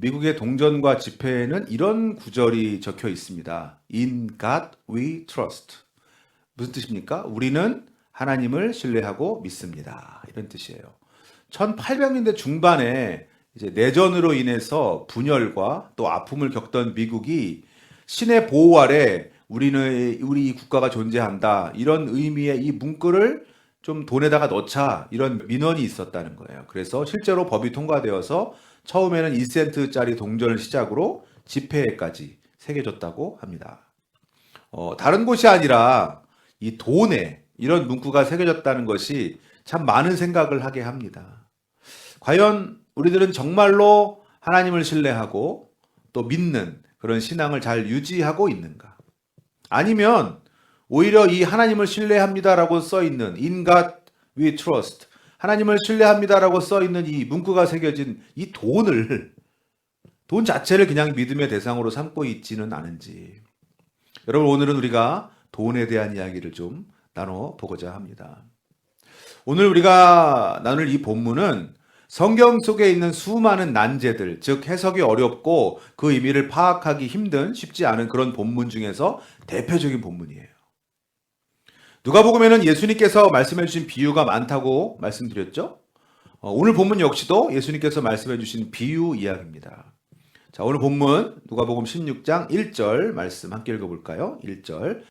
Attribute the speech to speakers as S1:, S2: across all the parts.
S1: 미국의 동전과 지폐에는 이런 구절이 적혀 있습니다. In God we trust. 무슨 뜻입니까? 우리는 하나님을 신뢰하고 믿습니다. 이런 뜻이에요. 1800년대 중반에 이제 내전으로 인해서 분열과 또 아픔을 겪던 미국이 신의 보호 아래 우리 국가가 존재한다. 이런 의미의 이 문구를 좀 돈에다가 넣자. 이런 민원이 있었다는 거예요. 그래서 실제로 법이 통과되어서 처음에는 2센트짜리 동전을 시작으로 지폐까지 새겨졌다고 합니다. 다른 곳이 아니라 이 돈에 이런 문구가 새겨졌다는 것이 참 많은 생각을 하게 합니다. 과연 우리들은 정말로 하나님을 신뢰하고 또 믿는 그런 신앙을 잘 유지하고 있는가? 아니면 오히려 이 하나님을 신뢰합니다라고 써 있는 In God we trust, 하나님을 신뢰합니다라고 써 있는 이 문구가 새겨진 이 돈 자체를 그냥 믿음의 대상으로 삼고 있지는 않은지. 여러분, 오늘은 우리가 돈에 대한 이야기를 좀 나눠보고자 합니다. 오늘 우리가 나눌 이 본문은 성경 속에 있는 수많은 난제들, 즉 해석이 어렵고 그 의미를 파악하기 힘든 쉽지 않은 그런 본문 중에서 대표적인 본문이에요. 누가복음에는 예수님께서 말씀해 주신 비유가 많다고 말씀드렸죠. 오늘 본문 역시도 예수님께서 말씀해 주신 비유 이야기입니다. 자, 오늘 본문 누가복음 16장 1절 말씀 함께 읽어볼까요? 1절.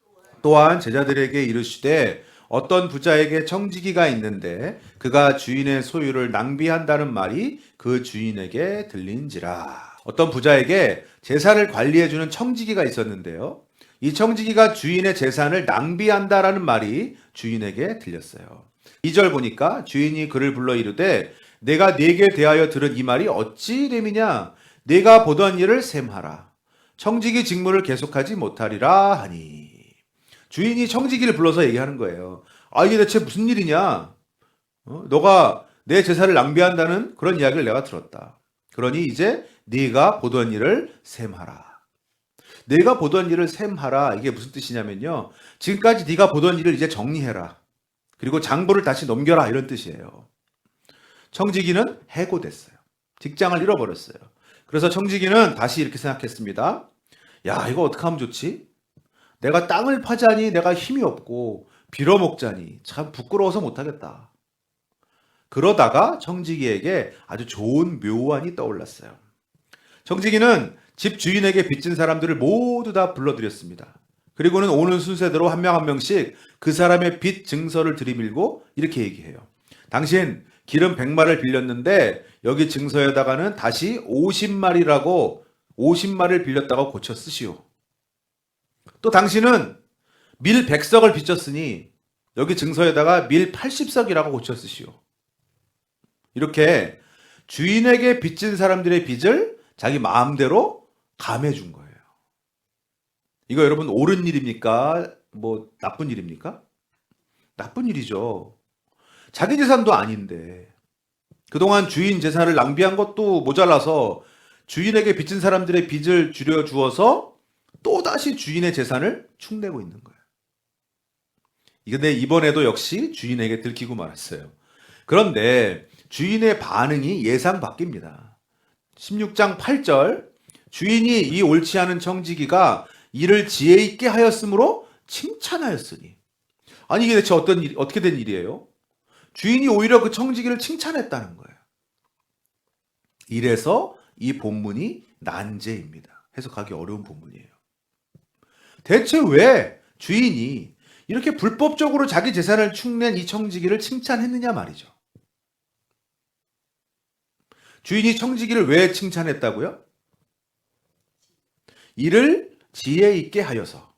S1: 또한 제자들에게 이르시되 어떤 부자에게 청지기가 있는데 그가 주인의 소유를 낭비한다는 말이 그 주인에게 들린지라. 어떤 부자에게 재산을 관리해주는 청지기가 있었는데요. 이 청지기가 주인의 재산을 낭비한다라는 말이 주인에게 들렸어요. 2절 보니까 주인이 그를 불러 이르되 내가 네게 대하여 들은 이 말이 어찌 됨이냐? 네가 보던 일을 셈하라. 청지기 직무를 계속하지 못하리라 하니. 주인이 청지기를 불러서 얘기하는 거예요. 아, 이게 대체 무슨 일이냐? 너가 내 재산을 낭비한다는 그런 이야기를 내가 들었다. 그러니 이제 네가 보던 일을 셈하라. 내가 보던 일을 셈하라. 이게 무슨 뜻이냐면요. 지금까지 네가 보던 일을 이제 정리해라. 그리고 장부를 다시 넘겨라. 이런 뜻이에요. 청지기는 해고됐어요. 직장을 잃어버렸어요. 그래서 청지기는 다시 이렇게 생각했습니다. 야, 이거 어떻게 하면 좋지? 내가 땅을 파자니 내가 힘이 없고 빌어먹자니 참 부끄러워서 못하겠다. 그러다가 청지기에게 아주 좋은 묘안이 떠올랐어요. 청지기는 집 주인에게 빚진 사람들을 모두 다 불러들였습니다. 그리고는 오는 순서대로 한 명 한 명씩 그 사람의 빚 증서를 들이밀고 이렇게 얘기해요. 당신 기름 100마리를 빌렸는데 여기 증서에다가는 다시 50마리라고 50마리를 빌렸다고 고쳐 쓰시오. 또 당신은 밀 100석을 빚졌으니 여기 증서에다가 밀 80석이라고 고쳐 쓰시오. 이렇게 주인에게 빚진 사람들의 빚을 자기 마음대로 감해준 거예요. 이거 여러분 옳은 일입니까? 뭐 나쁜 일입니까? 나쁜 일이죠. 자기 재산도 아닌데 그동안 주인 재산을 낭비한 것도 모자라서 주인에게 빚진 사람들의 빚을 줄여주어서 또다시 주인의 재산을 축내고 있는 거예요. 근데 이번에도 역시 주인에게 들키고 말았어요. 그런데 주인의 반응이 예상 밖입니다. 16장 8절 주인이 이 옳지 않은 청지기가 이를 지혜 있게 하였으므로 칭찬하였으니. 아니 이게 대체 어떻게 된 일이에요? 주인이 오히려 그 청지기를 칭찬했다는 거예요. 이래서 이 본문이 난제입니다. 해석하기 어려운 본문이에요. 대체 왜 주인이 이렇게 불법적으로 자기 재산을 축낸 이 청지기를 칭찬했느냐 말이죠. 주인이 청지기를 왜 칭찬했다고요? 이를 지혜 있게 하여서.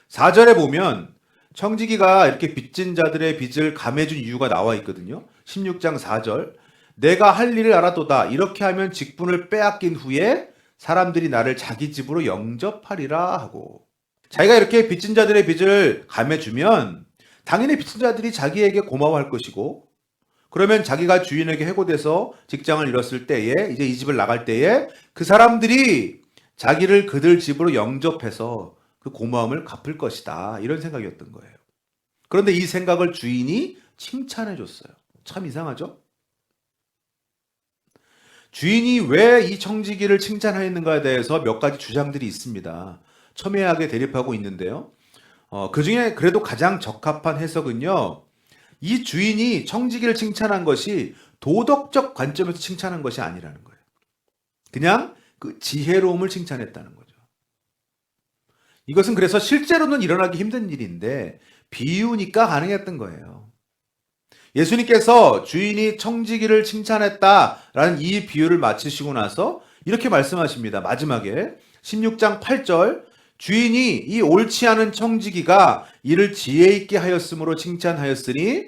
S1: 4절에 보면 청지기가 이렇게 빚진 자들의 빚을 감해준 이유가 나와 있거든요. 16장 4절. 내가 할 일을 알아도다. 이렇게 하면 직분을 빼앗긴 후에 사람들이 나를 자기 집으로 영접하리라 하고. 자기가 이렇게 빚진 자들의 빚을 감해주면 당연히 빚진 자들이 자기에게 고마워할 것이고, 그러면 자기가 주인에게 해고돼서 직장을 잃었을 때에 이제 이 집을 나갈 때에 그 사람들이 자기를 그들 집으로 영접해서 그 고마움을 갚을 것이다. 이런 생각이었던 거예요. 그런데 이 생각을 주인이 칭찬해 줬어요. 참 이상하죠? 주인이 왜 이 청지기를 칭찬하였는가에 대해서 몇 가지 주장들이 있습니다. 첨예하게 대립하고 있는데요. 그 중에 그래도 가장 적합한 해석은요. 이 주인이 청지기를 칭찬한 것이 도덕적 관점에서 칭찬한 것이 아니라는 거예요. 그냥 그 지혜로움을 칭찬했다는 거죠. 이것은 그래서 실제로는 일어나기 힘든 일인데 비유니까 가능했던 거예요. 예수님께서 주인이 청지기를 칭찬했다라는 이 비유를 마치시고 나서 이렇게 말씀하십니다. 마지막에 16장 8절 주인이 이 옳지 않은 청지기가 이를 지혜 있게 하였으므로 칭찬하였으니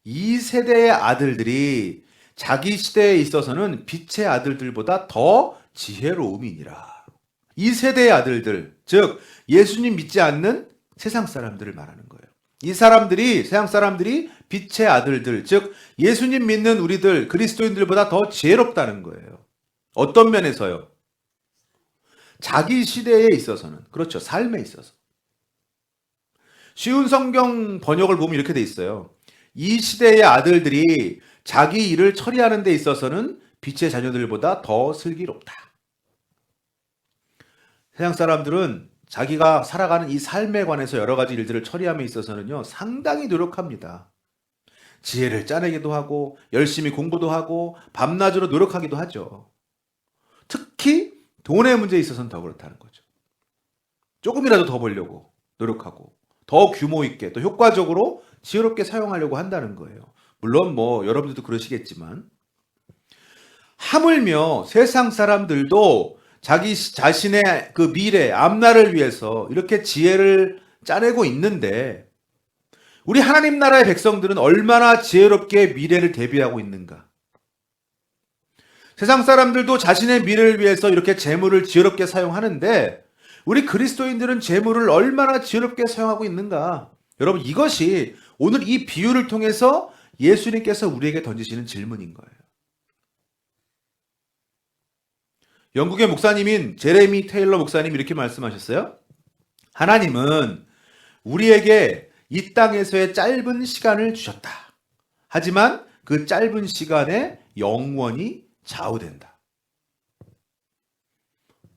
S1: 이 세대의 아들들이 자기 시대에 있어서는 빛의 아들들보다 더 지혜로움이니라. 이 세대의 아들들, 즉 예수님 믿지 않는 세상 사람들을 말하는 거예요. 이 사람들이, 세상 사람들이 빛의 아들들, 즉 예수님 믿는 우리들, 그리스도인들보다 더 지혜롭다는 거예요. 어떤 면에서요? 자기 시대에 있어서는, 그렇죠, 삶에 있어서. 쉬운 성경 번역을 보면 이렇게 돼 있어요. 이 시대의 아들들이 자기 일을 처리하는 데 있어서는 빛의 자녀들보다 더 슬기롭다. 세상 사람들은 자기가 살아가는 이 삶에 관해서 여러 가지 일들을 처리함에 있어서는요, 상당히 노력합니다. 지혜를 짜내기도 하고, 열심히 공부도 하고, 밤낮으로 노력하기도 하죠. 특히 돈의 문제에 있어서는 더 그렇다는 거죠. 조금이라도 더 벌려고 노력하고, 더 규모 있게, 또 효과적으로 지혜롭게 사용하려고 한다는 거예요. 물론 뭐 여러분들도 그러시겠지만, 하물며 세상 사람들도 자기 자신의 그 미래, 앞날을 위해서 이렇게 지혜를 짜내고 있는데 우리 하나님 나라의 백성들은 얼마나 지혜롭게 미래를 대비하고 있는가? 세상 사람들도 자신의 미래를 위해서 이렇게 재물을 지혜롭게 사용하는데 우리 그리스도인들은 재물을 얼마나 지혜롭게 사용하고 있는가? 여러분, 이것이 오늘 이 비유를 통해서 예수님께서 우리에게 던지시는 질문인 거예요. 영국의 목사님인 제레미 테일러 목사님이 이렇게 말씀하셨어요. 하나님은 우리에게 이 땅에서의 짧은 시간을 주셨다. 하지만 그 짧은 시간에 영원히 좌우된다.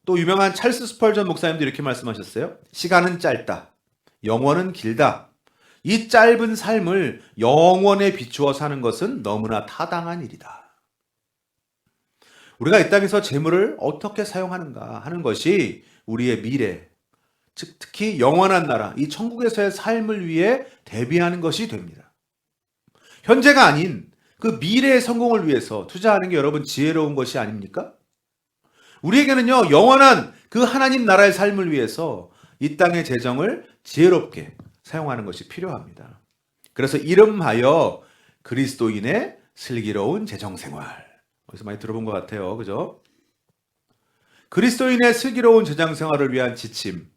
S1: 또 유명한 찰스 스펄전 목사님도 이렇게 말씀하셨어요. 시간은 짧다. 영원은 길다. 이 짧은 삶을 영원에 비추어 사는 것은 너무나 타당한 일이다. 우리가 이 땅에서 재물을 어떻게 사용하는가 하는 것이 우리의 미래, 즉 특히 영원한 나라, 이 천국에서의 삶을 위해 대비하는 것이 됩니다. 현재가 아닌 그 미래의 성공을 위해서 투자하는 게 여러분 지혜로운 것이 아닙니까? 우리에게는요, 영원한 그 하나님 나라의 삶을 위해서 이 땅의 재정을 지혜롭게 사용하는 것이 필요합니다. 그래서 이름하여 그리스도인의 슬기로운 재정생활. 어디서 많이 들어본 것 같아요. 그죠? 그리스도인의 슬기로운 재정생활을 위한 지침.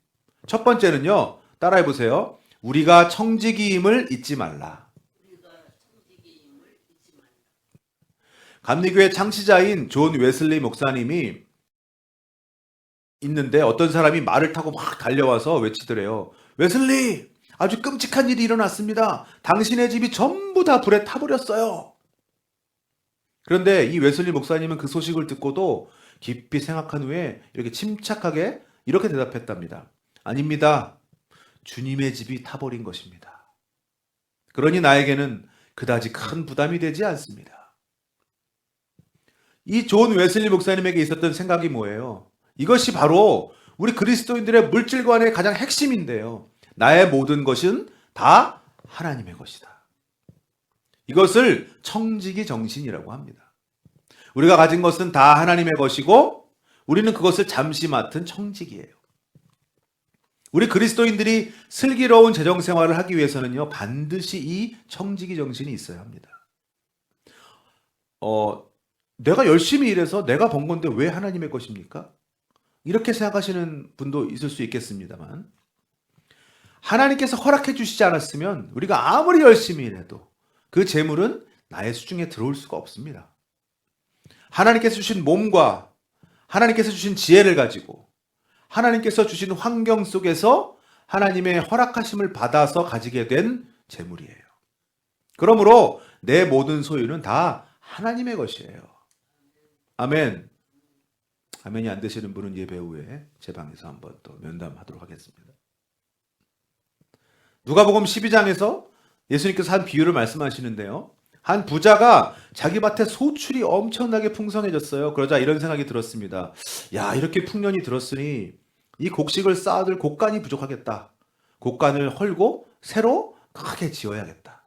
S1: 첫 번째는요. 따라해 보세요. 우리가 청지기임을 잊지 말라. 감리교회 창시자인 존 웨슬리 목사님이 있는데 어떤 사람이 말을 타고 막 달려와서 외치더래요. 웨슬리! 아주 끔찍한 일이 일어났습니다. 당신의 집이 전부 다 불에 타버렸어요. 그런데 이 웨슬리 목사님은 그 소식을 듣고도 깊이 생각한 후에 이렇게 침착하게 이렇게 대답했답니다. 아닙니다. 주님의 집이 타버린 것입니다. 그러니 나에게는 그다지 큰 부담이 되지 않습니다. 이 존 웨슬리 목사님에게 있었던 생각이 뭐예요? 이것이 바로 우리 그리스도인들의 물질관의 가장 핵심인데요. 나의 모든 것은 다 하나님의 것이다. 이것을 청지기 정신이라고 합니다. 우리가 가진 것은 다 하나님의 것이고 우리는 그것을 잠시 맡은 청지기예요. 우리 그리스도인들이 슬기로운 재정생활을 하기 위해서는요, 반드시 이 청지기 정신이 있어야 합니다. 내가 열심히 일해서 내가 번 건데 왜 하나님의 것입니까? 이렇게 생각하시는 분도 있을 수 있겠습니다만, 하나님께서 허락해 주시지 않았으면 우리가 아무리 열심히 일해도 그 재물은 나의 수중에 들어올 수가 없습니다. 하나님께서 주신 몸과 하나님께서 주신 지혜를 가지고 하나님께서 주신 환경 속에서 하나님의 허락하심을 받아서 가지게 된 재물이에요. 그러므로 내 모든 소유는 다 하나님의 것이에요. 아멘. 아멘이 안 되시는 분은 예배 후에 제 방에서 한번 또 면담하도록 하겠습니다. 누가복음 12장에서 예수님께서 한 비유를 말씀하시는데요. 한 부자가 자기 밭에 소출이 엄청나게 풍성해졌어요. 그러자 이런 생각이 들었습니다. 야, 이렇게 풍년이 들었으니 이 곡식을 쌓아둘 곡간이 부족하겠다. 곡간을 헐고 새로 크게 지어야겠다.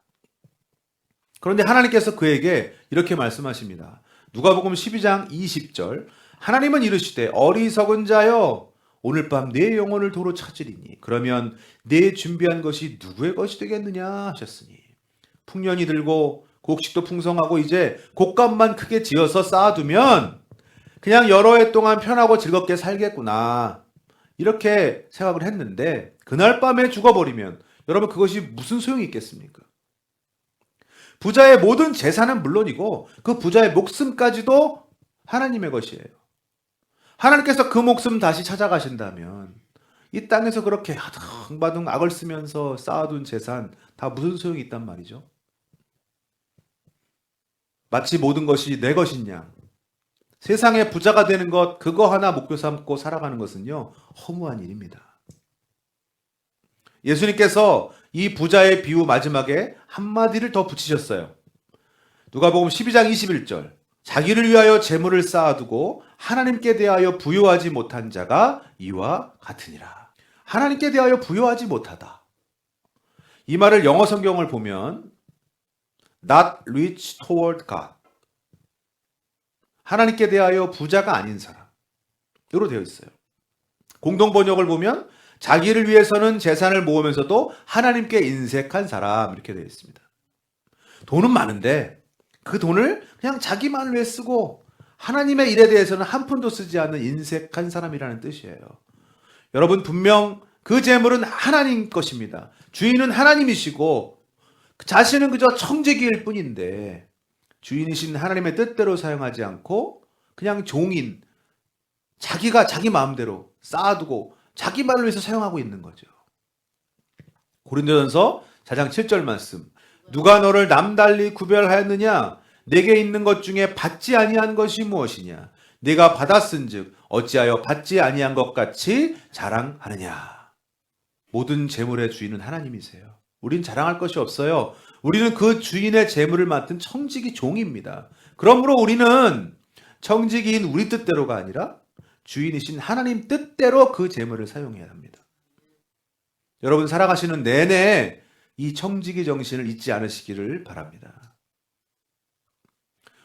S1: 그런데 하나님께서 그에게 이렇게 말씀하십니다. 누가복음 12장 20절 하나님은 이르시되 어리석은 자여 오늘 밤 내 영혼을 도로 찾으리니 그러면 내 준비한 것이 누구의 것이 되겠느냐 하셨으니 풍년이 들고 곡식도 풍성하고 이제 곡간만 크게 지어서 쌓아두면 그냥 여러 해 동안 편하고 즐겁게 살겠구나 이렇게 생각을 했는데 그날 밤에 죽어버리면 여러분 그것이 무슨 소용이 있겠습니까? 부자의 모든 재산은 물론이고 그 부자의 목숨까지도 하나님의 것이에요. 하나님께서 그 목숨 다시 찾아가신다면 이 땅에서 그렇게 하등바등 악을 쓰면서 쌓아둔 재산 다 무슨 소용이 있단 말이죠. 마치 모든 것이 내 것인 양 세상에 부자가 되는 것 그거 하나 목표 삼고 살아가는 것은요 허무한 일입니다. 예수님께서 이 부자의 비유 마지막에 한마디를 더 붙이셨어요. 누가복음 12장 21절 자기를 위하여 재물을 쌓아두고 하나님께 대하여 부요하지 못한 자가 이와 같으니라. 하나님께 대하여 부요하지 못하다. 이 말을 영어 성경을 보면 not rich toward God 하나님께 대하여 부자가 아닌 사람으로 되어 있어요. 공동 번역을 보면 자기를 위해서는 재산을 모으면서도 하나님께 인색한 사람 이렇게 되어 있습니다. 돈은 많은데 그 돈을 그냥 자기만을 위해 쓰고 하나님의 일에 대해서는 한 푼도 쓰지 않는 인색한 사람이라는 뜻이에요. 여러분 분명 그 재물은 하나님 것입니다. 주인은 하나님이시고 자신은 그저 청지기일 뿐인데 주인이신 하나님의 뜻대로 사용하지 않고 그냥 종인 자기가 자기 마음대로 쌓아두고 자기 말로 위해서 사용하고 있는 거죠. 고린도전서 4장 7절 말씀 누가 너를 남달리 구별하였느냐 내게 있는 것 중에 받지 아니한 것이 무엇이냐 네가 받았은즉 어찌하여 받지 아니한 것 같이 자랑하느냐. 모든 재물의 주인은 하나님이세요. 우린 자랑할 것이 없어요. 우리는 그 주인의 재물을 맡은 청지기 종입니다. 그러므로 우리는 청지기인 우리 뜻대로가 아니라 주인이신 하나님 뜻대로 그 재물을 사용해야 합니다. 여러분 살아가시는 내내 이 청지기 정신을 잊지 않으시기를 바랍니다.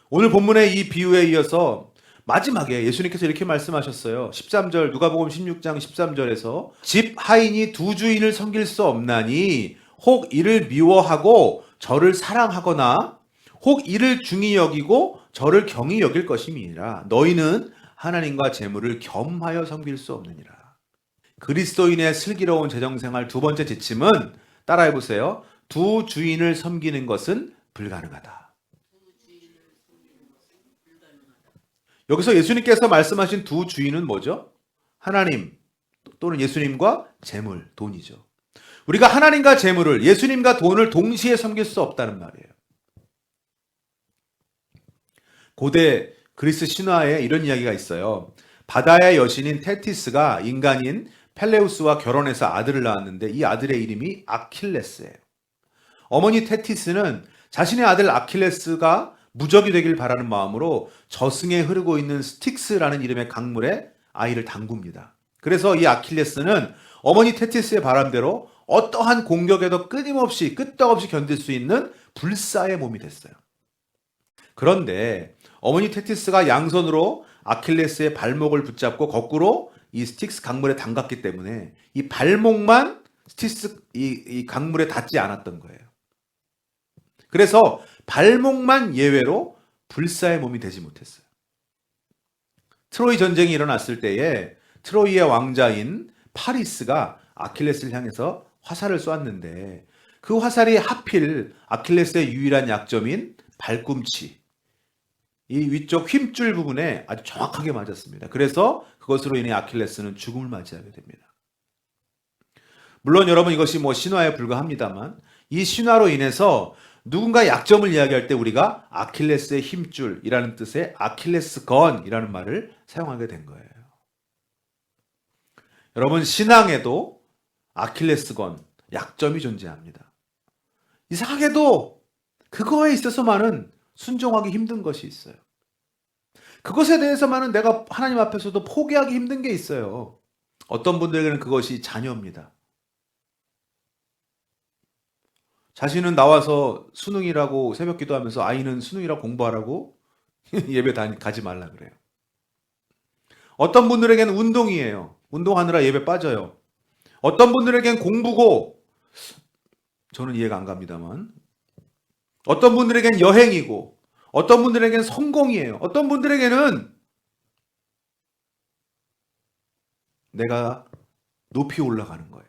S1: 오늘 본문의 이 비유에 이어서 마지막에 예수님께서 이렇게 말씀하셨어요. 13절 누가복음 16장 13절에서 집 하인이 두 주인을 섬길 수 없나니 혹 이를 미워하고 저를 사랑하거나 혹 이를 중히 여기고 저를 경히 여길 것임이니라. 너희는 하나님과 재물을 겸하여 섬길 수 없느니라. 그리스도인의 슬기로운 재정생활 두 번째 지침은 따라해보세요. 두 주인을 섬기는 것은 불가능하다. 여기서 예수님께서 말씀하신 두 주인은 뭐죠? 하나님 또는 예수님과 재물, 돈이죠. 우리가 하나님과 재물을, 예수님과 돈을 동시에 섬길 수 없다는 말이에요. 고대 그리스 신화에 이런 이야기가 있어요. 바다의 여신인 테티스가 인간인 펠레우스와 결혼해서 아들을 낳았는데 이 아들의 이름이 아킬레스예요. 어머니 테티스는 자신의 아들 아킬레스가 무적이 되길 바라는 마음으로 저승에 흐르고 있는 스틱스라는 이름의 강물에 아이를 담굽니다. 그래서 이 아킬레스는 어머니 테티스의 바람대로 어떠한 공격에도 끊임없이 끄떡없이 견딜 수 있는 불사의 몸이 됐어요. 그런데 어머니 테티스가 양손으로 아킬레스의 발목을 붙잡고 거꾸로 이 스틱스 강물에 담갔기 때문에 이 발목만 스틱스 이 강물에 닿지 않았던 거예요. 그래서 발목만 예외로 불사의 몸이 되지 못했어요. 트로이 전쟁이 일어났을 때에 트로이의 왕자인 파리스가 아킬레스를 향해서 화살을 쏘았는데 그 화살이 하필 아킬레스의 유일한 약점인 발꿈치, 이 위쪽 힘줄 부분에 아주 정확하게 맞았습니다. 그래서 그것으로 인해 아킬레스는 죽음을 맞이하게 됩니다. 물론 여러분 이것이 신화에 불과합니다만 이 신화로 인해서 누군가의 약점을 이야기할 때 우리가 아킬레스의 힘줄이라는 뜻의 아킬레스건이라는 말을 사용하게 된 거예요. 여러분, 신앙에도 아킬레스건, 약점이 존재합니다. 이상하게도 그거에 있어서만은 순종하기 힘든 것이 있어요. 그것에 대해서만은 내가 하나님 앞에서도 포기하기 힘든 게 있어요. 어떤 분들에게는 그것이 자녀입니다. 자신은 나와서 수능이라고 새벽 기도하면서 아이는 수능이라고 공부하라고 예배 가지 말라 그래요. 어떤 분들에게는 운동이에요. 운동하느라 예배 빠져요. 어떤 분들에게는 공부고, 저는 이해가 안 갑니다만, 어떤 분들에게는 여행이고, 어떤 분들에게는 성공이에요. 어떤 분들에게는 내가 높이 올라가는 거예요.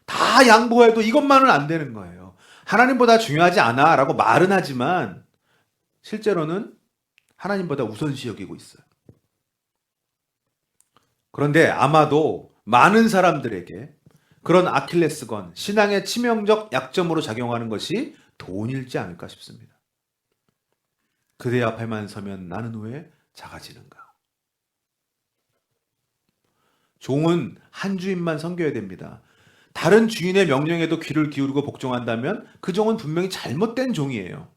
S1: 다 양보해도 이것만은 안 되는 거예요. 하나님보다 중요하지 않아 라고 말은 하지만 실제로는 하나님보다 우선시 여기고 있어요. 그런데 아마도 많은 사람들에게 그런 아킬레스건, 신앙의 치명적 약점으로 작용하는 것이 돈일지 않을까 싶습니다. 그대 앞에만 서면 나는 왜 작아지는가? 종은 한 주인만 섬겨야 됩니다. 다른 주인의 명령에도 귀를 기울이고 복종한다면 그 종은 분명히 잘못된 종이에요.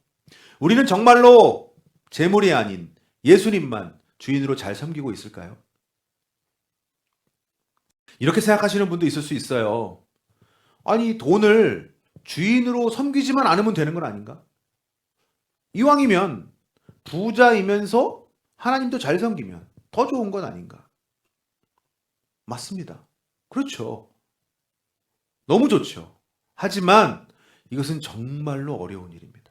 S1: 우리는 정말로 재물이 아닌 예수님만 주인으로 잘 섬기고 있을까요? 이렇게 생각하시는 분도 있을 수 있어요. 아니, 돈을 주인으로 섬기지만 않으면 되는 건 아닌가? 이왕이면 부자이면서 하나님도 잘 섬기면 더 좋은 건 아닌가? 맞습니다. 그렇죠. 너무 좋죠. 하지만 이것은 정말로 어려운 일입니다.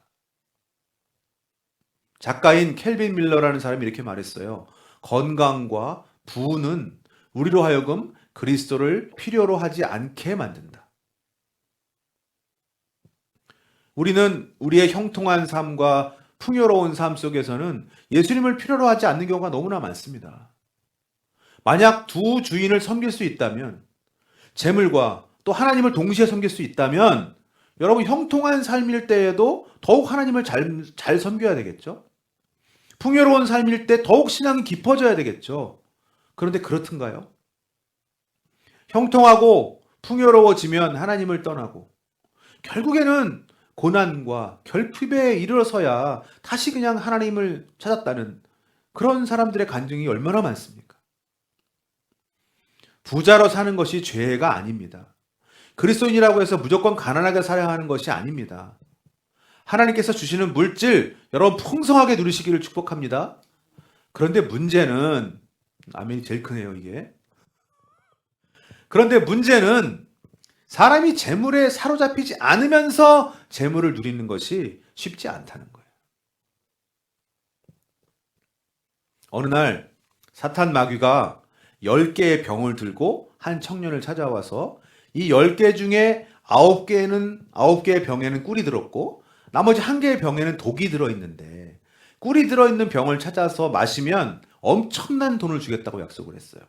S1: 작가인 켈빈 밀러라는 사람이 이렇게 말했어요. 건강과 부는 우리로 하여금 그리스도를 필요로 하지 않게 만든다. 우리는 우리의 형통한 삶과 풍요로운 삶 속에서는 예수님을 필요로 하지 않는 경우가 너무나 많습니다. 만약 두 주인을 섬길 수 있다면, 재물과 또 하나님을 동시에 섬길 수 있다면, 여러분 형통한 삶일 때에도 더욱 하나님을 잘 섬겨야 되겠죠? 풍요로운 삶일 때 더욱 신앙이 깊어져야 되겠죠? 그런데 그렇든가요? 형통하고 풍요로워지면 하나님을 떠나고 결국에는 고난과 결핍에 이르러서야 다시 그냥 하나님을 찾았다는 그런 사람들의 간증이 얼마나 많습니까? 부자로 사는 것이 죄가 아닙니다. 그리스도인이라고 해서 무조건 가난하게 살아야 하는 것이 아닙니다. 하나님께서 주시는 물질 여러분 풍성하게 누리시기를 축복합니다. 그런데 문제는, 아멘이 제일 크네요 이게. 그런데 문제는 사람이 재물에 사로잡히지 않으면서 재물을 누리는 것이 쉽지 않다는 거예요. 어느 날 사탄 마귀가 10개의 병을 들고 한 청년을 찾아와서 이 10개 중에 9개의 병에는 꿀이 들었고 나머지 1개의 병에는 독이 들어있는데, 꿀이 들어있는 병을 찾아서 마시면 엄청난 돈을 주겠다고 약속을 했어요.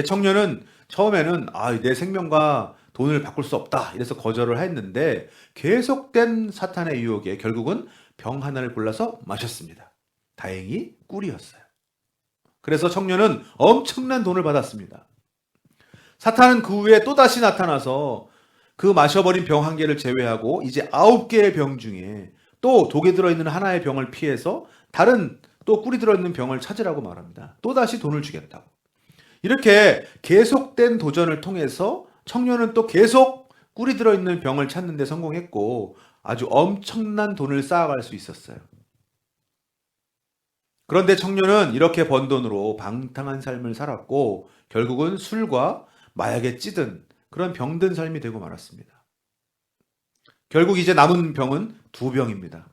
S1: 청년은 처음에는 내 생명과 돈을 바꿀 수 없다 이래서 거절을 했는데, 계속된 사탄의 유혹에 결국은 병 하나를 골라서 마셨습니다. 다행히 꿀이었어요. 그래서 청년은 엄청난 돈을 받았습니다. 사탄은 그 후에 또다시 나타나서 그 마셔버린 병 1개를 제외하고 이제 9개의 병 중에 또 독에 들어있는 하나의 병을 피해서 다른 또 꿀이 들어있는 병을 찾으라고 말합니다. 또다시 돈을 주겠다고. 이렇게 계속된 도전을 통해서 청년은 또 계속 꿀이 들어있는 병을 찾는 데 성공했고 아주 엄청난 돈을 쌓아갈 수 있었어요. 그런데 청년은 이렇게 번 돈으로 방탕한 삶을 살았고 결국은 술과 마약에 찌든 그런 병든 삶이 되고 말았습니다. 결국 이제 남은 병은 2병입니다.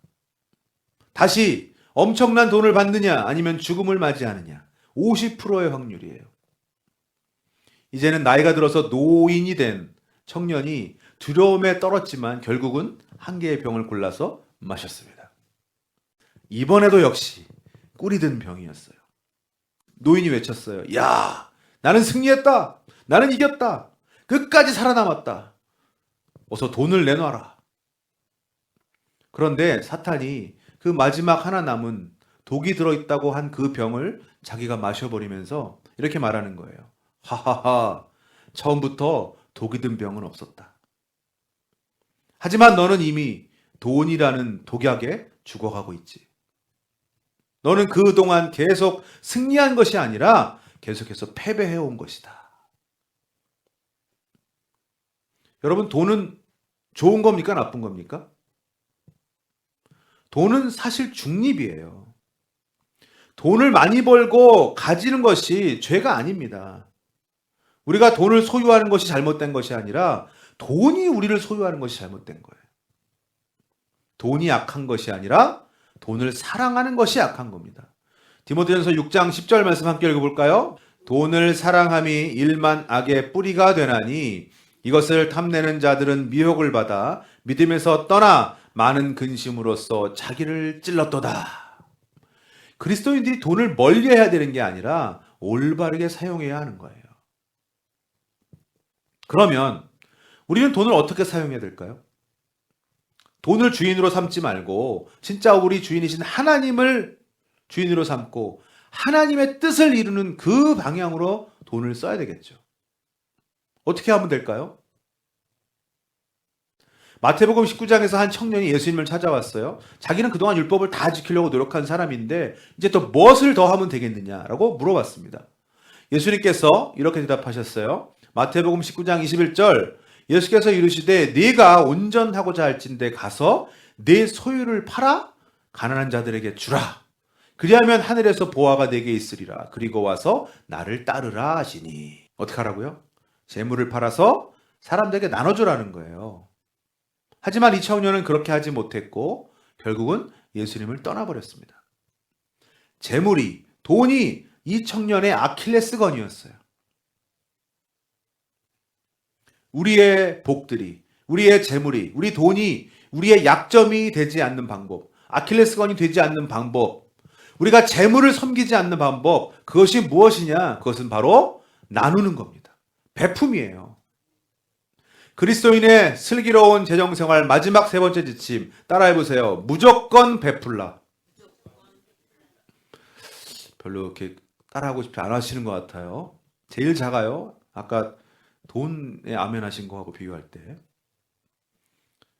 S1: 다시 엄청난 돈을 받느냐 아니면 죽음을 맞이하느냐, 50%의 확률이에요. 이제는 나이가 들어서 노인이 된 청년이 두려움에 떨었지만 결국은 1개의 병을 골라서 마셨습니다. 이번에도 역시 꿀이 든 병이었어요. 노인이 외쳤어요. 야, 나는 승리했다. 나는 이겼다. 끝까지 살아남았다. 어서 돈을 내놔라. 그런데 사탄이 그 마지막 하나 남은 독이 들어있다고 한 그 병을 자기가 마셔버리면서 이렇게 말하는 거예요. 하하하, 처음부터 독이 든 병은 없었다. 하지만 너는 이미 돈이라는 독약에 죽어가고 있지. 너는 그동안 계속 승리한 것이 아니라 계속해서 패배해온 것이다. 여러분, 돈은 좋은 겁니까? 나쁜 겁니까? 돈은 사실 중립이에요. 돈을 많이 벌고 가지는 것이 죄가 아닙니다. 우리가 돈을 소유하는 것이 잘못된 것이 아니라 돈이 우리를 소유하는 것이 잘못된 거예요. 돈이 악한 것이 아니라 돈을 사랑하는 것이 악한 겁니다. 디모데전서 6장 10절 말씀 함께 읽어볼까요? 돈을 사랑함이 일만 악의 뿌리가 되나니 이것을 탐내는 자들은 미혹을 받아 믿음에서 떠나 많은 근심으로써 자기를 찔렀도다. 그리스도인들이 돈을 멀리해야 되는 게 아니라 올바르게 사용해야 하는 거예요. 그러면 우리는 돈을 어떻게 사용해야 될까요? 돈을 주인으로 삼지 말고 진짜 우리 주인이신 하나님을 주인으로 삼고 하나님의 뜻을 이루는 그 방향으로 돈을 써야 되겠죠. 어떻게 하면 될까요? 마태복음 19장에서 한 청년이 예수님을 찾아왔어요. 자기는 그동안 율법을 다 지키려고 노력한 사람인데 이제 또 무엇을 더 하면 되겠느냐라고 물어봤습니다. 예수님께서 이렇게 대답하셨어요. 마태복음 19장 21절, 예수께서 이르시되 네가 온전하고자 할진대 가서 네 소유를 팔아 가난한 자들에게 주라. 그리하면 하늘에서 보화가 네게 있으리라. 그리고 와서 나를 따르라 하시니. 어떻게 하라고요? 재물을 팔아서 사람들에게 나눠주라는 거예요. 하지만 이 청년은 그렇게 하지 못했고 결국은 예수님을 떠나버렸습니다. 재물이, 돈이 이 청년의 아킬레스건이었어요. 우리의 복들이, 우리의 재물이, 우리 돈이 우리의 약점이 되지 않는 방법, 아킬레스건이 되지 않는 방법, 우리가 재물을 섬기지 않는 방법, 그것이 무엇이냐? 그것은 바로 나누는 겁니다. 베품이에요. 그리스도인의 슬기로운 재정생활 마지막 세 번째 지침 따라해보세요. 무조건 베풀라. 별로 이렇게 따라하고 싶지 않아 하시는 것 같아요. 제일 작아요. 아까 돈에 아멘 하신 거하고 비교할 때.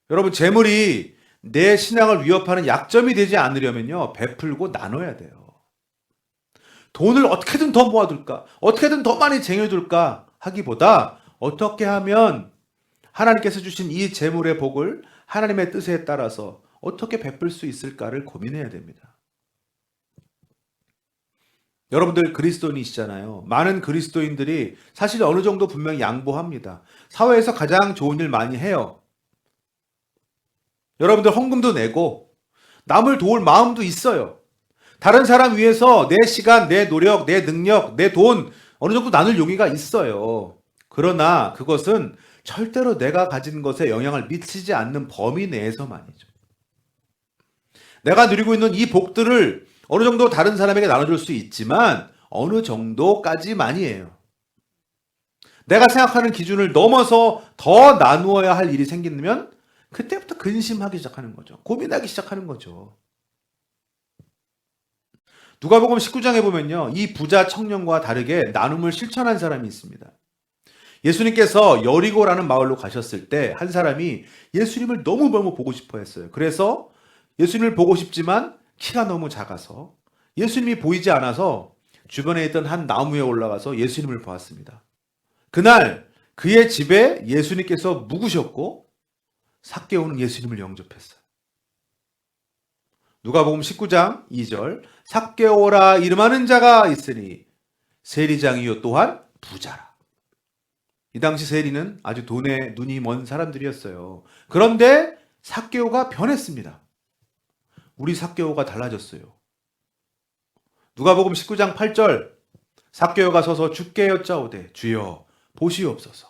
S1: 여러분, 재물이 내 신앙을 위협하는 약점이 되지 않으려면요, 베풀고 나눠야 돼요. 돈을 어떻게든 더 모아둘까, 어떻게든 더 많이 쟁여둘까 하기보다 어떻게 하면 하나님께서 주신 이 재물의 복을 하나님의 뜻에 따라서 어떻게 베풀 수 있을까를 고민해야 됩니다. 여러분들 그리스도인이시잖아요. 많은 그리스도인들이 사실 어느 정도 분명히 양보합니다. 사회에서 가장 좋은 일 많이 해요. 여러분들 헌금도 내고 남을 도울 마음도 있어요. 다른 사람 위해서 내 시간, 내 노력, 내 능력, 내 돈 어느 정도 나눌 용의가 있어요. 그러나 그것은 절대로 내가 가진 것에 영향을 미치지 않는 범위 내에서만이죠. 내가 누리고 있는 이 복들을 어느 정도 다른 사람에게 나눠줄 수 있지만 어느 정도까지만이에요. 내가 생각하는 기준을 넘어서 더 나누어야 할 일이 생기면 그때부터 근심하기 시작하는 거죠. 고민하기 시작하는 거죠. 누가복음 19장에 보면요, 이 부자 청년과 다르게 나눔을 실천한 사람이 있습니다. 예수님께서 여리고라는 마을로 가셨을 때 한 사람이 예수님을 너무 보고 싶어 했어요. 그래서 예수님을 보고 싶지만 키가 너무 작아서 예수님이 보이지 않아서 주변에 있던 한 나무에 올라가서 예수님을 보았습니다. 그날 그의 집에 예수님께서 묵으셨고 삭개오는 예수님을 영접했어요. 누가복음 19장 2절, 삭개오라 이름하는 자가 있으니 세리장이요 또한 부자라. 이 당시 세리는 아주 돈에 눈이 먼 사람들이었어요. 그런데 삭개오가 변했습니다. 우리 삭개오가 달라졌어요. 누가복음 19장 8절, 삭개오가 서서 주께 여짜오되 주여 보시옵소서.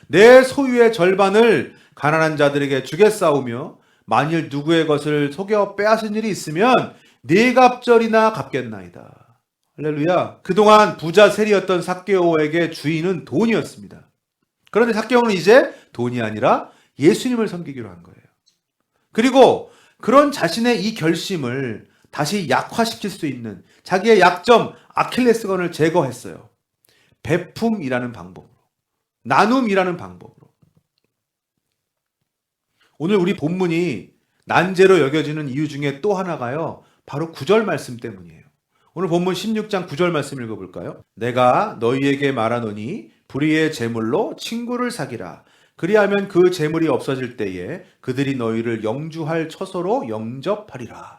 S1: 내 소유의 절반을 가난한 자들에게 주겠사오며 만일 누구의 것을 속여 빼앗은 일이 있으면 네 갑절이나 갚겠나이다. 할렐루야. 그동안 부자 세리였던 삭개오에게 주인은 돈이었습니다. 그런데 삭개오는 이제 돈이 아니라 예수님을 섬기기로 한 거예요. 그리고 그런 자신의 이 결심을 다시 약화시킬 수 있는 자기의 약점 아킬레스건을 제거했어요. 베품이라는 방법으로, 나눔이라는 방법으로. 오늘 우리 본문이 난제로 여겨지는 이유 중에 또 하나가요, 바로 9절 말씀 때문이에요. 오늘 본문 16장 9절 말씀 읽어볼까요? 내가 너희에게 말하노니 불의의 제물로 친구를 사기라. 그리하면 그 제물이 없어질 때에 그들이 너희를 영주할 처소로 영접하리라.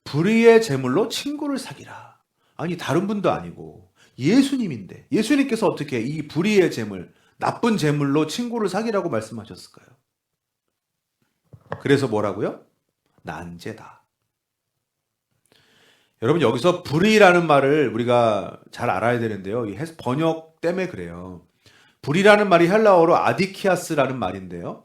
S1: 불의의 제물로 친구를 사기라. 아니, 다른 분도 아니고 예수님인데 예수님께서 어떻게 이 불의의 제물, 나쁜 제물로 친구를 사기라고 말씀하셨을까요? 그래서 뭐라고요? 난제다. 여러분, 여기서 불의라는 말을 우리가 잘 알아야 되는데요. 이 번역 때문에 그래요. 불의라는 말이 헬라어로 아디키아스라는 말인데요.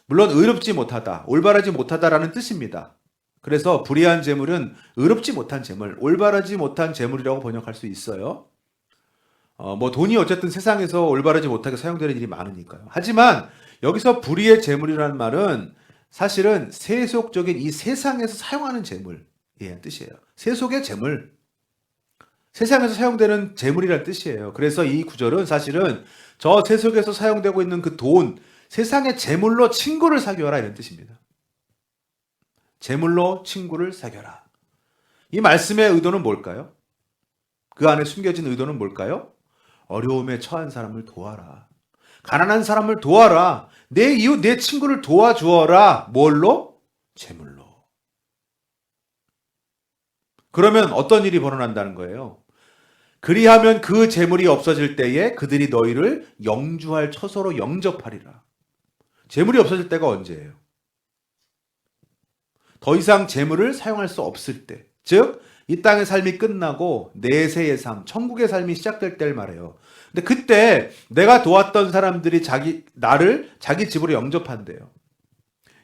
S1: 물론 의롭지 못하다, 올바르지 못하다라는 뜻입니다. 그래서 불의한 재물은 의롭지 못한 재물, 올바르지 못한 재물이라고 번역할 수 있어요. 돈이 어쨌든 세상에서 올바르지 못하게 사용되는 일이 많으니까요. 하지만 여기서 불의의 재물이라는 말은 사실은 세속적인 이 세상에서 사용하는 재물, 뜻이에요. 세속의 재물, 세상에서 사용되는 재물이라는 뜻이에요. 그래서 이 구절은 사실은 저 세속에서 사용되고 있는 그 돈, 세상의 재물로 친구를 사귀어라 이런 뜻입니다. 재물로 친구를 사귀어라. 이 말씀의 의도는 뭘까요? 그 안에 숨겨진 의도는 뭘까요? 어려움에 처한 사람을 도와라. 가난한 사람을 도와라. 내 이웃, 내 친구를 도와주어라. 뭘로? 재물로. 그러면 어떤 일이 벌어난다는 거예요? 그리하면 그 재물이 없어질 때에 그들이 너희를 영주할 처소로 영접하리라. 재물이 없어질 때가 언제예요? 더 이상 재물을 사용할 수 없을 때, 즉 이 땅의 삶이 끝나고 내세의 삶, 천국의 삶이 시작될 때를 말해요. 근데 그때 내가 도왔던 사람들이 나를 자기 집으로 영접한대요.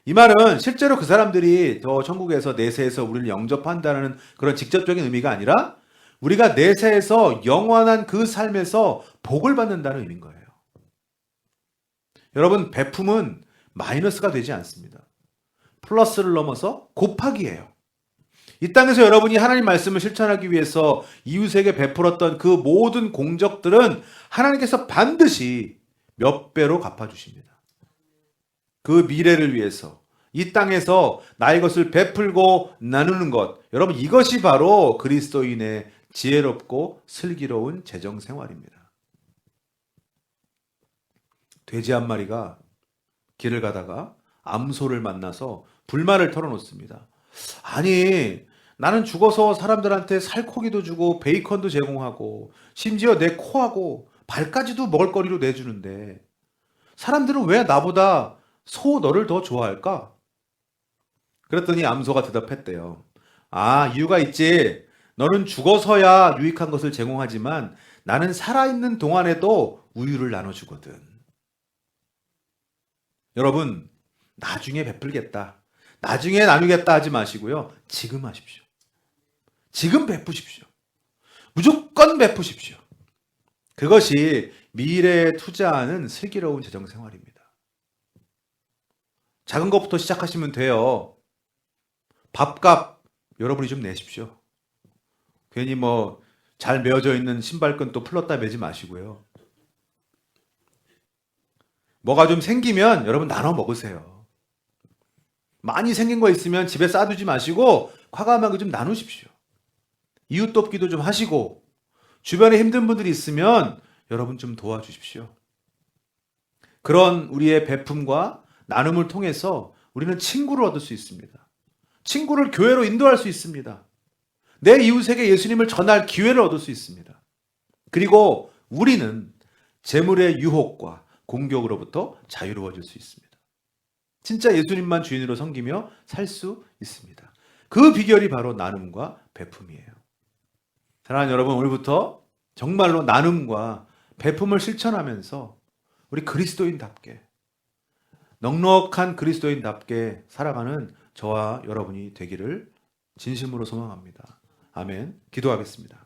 S1: 이 말은 실제로 그 사람들이 더 천국에서 내세에서 우리를 영접한다는 그런 직접적인 의미가 아니라 우리가 내세에서 영원한 그 삶에서 복을 받는다는 의미인 거예요. 여러분, 베품은 마이너스가 되지 않습니다. 플러스를 넘어서 곱하기예요. 이 땅에서 여러분이 하나님 말씀을 실천하기 위해서 이웃에게 베풀었던 그 모든 공적들은 하나님께서 반드시 몇 배로 갚아주십니다. 그 미래를 위해서 이 땅에서 나의 것을 베풀고 나누는 것, 여러분, 이것이 바로 그리스도인의 지혜롭고 슬기로운 재정 생활입니다. 돼지 한 마리가 길을 가다가 암소를 만나서 불만을 털어놓습니다. 아니, 나는 죽어서 사람들한테 살코기도 주고 베이컨도 제공하고 심지어 내 코하고 발까지도 먹을거리로 내주는데 사람들은 왜 나보다 소 너를 더 좋아할까? 그랬더니 암소가 대답했대요. 아, 이유가 있지. 너는 죽어서야 유익한 것을 제공하지만 나는 살아있는 동안에도 우유를 나눠주거든. 여러분, 나중에 베풀겠다, 나중에 나누겠다 하지 마시고요. 지금 하십시오. 지금 베푸십시오. 무조건 베푸십시오. 그것이 미래에 투자하는 슬기로운 재정생활입니다. 작은 것부터 시작하시면 돼요. 밥값 여러분이 좀 내십시오. 괜히 잘 메어져 있는 신발끈 또 풀렀다 매지 마시고요. 뭐가 좀 생기면 여러분 나눠 먹으세요. 많이 생긴 거 있으면 집에 쌓아두지 마시고 과감하게 좀 나누십시오. 이웃 돕기도 좀 하시고 주변에 힘든 분들이 있으면 여러분 좀 도와주십시오. 그런 우리의 베품과 나눔을 통해서 우리는 친구를 얻을 수 있습니다. 친구를 교회로 인도할 수 있습니다. 내 이웃에게 예수님을 전할 기회를 얻을 수 있습니다. 그리고 우리는 재물의 유혹과 공격으로부터 자유로워질 수 있습니다. 진짜 예수님만 주인으로 섬기며 살 수 있습니다. 그 비결이 바로 나눔과 베품이에요. 사랑하는 여러분, 오늘부터 정말로 나눔과 베품을 실천하면서 우리 그리스도인답게, 넉넉한 그리스도인답게 살아가는 저와 여러분이 되기를 진심으로 소망합니다. 아멘. 기도하겠습니다.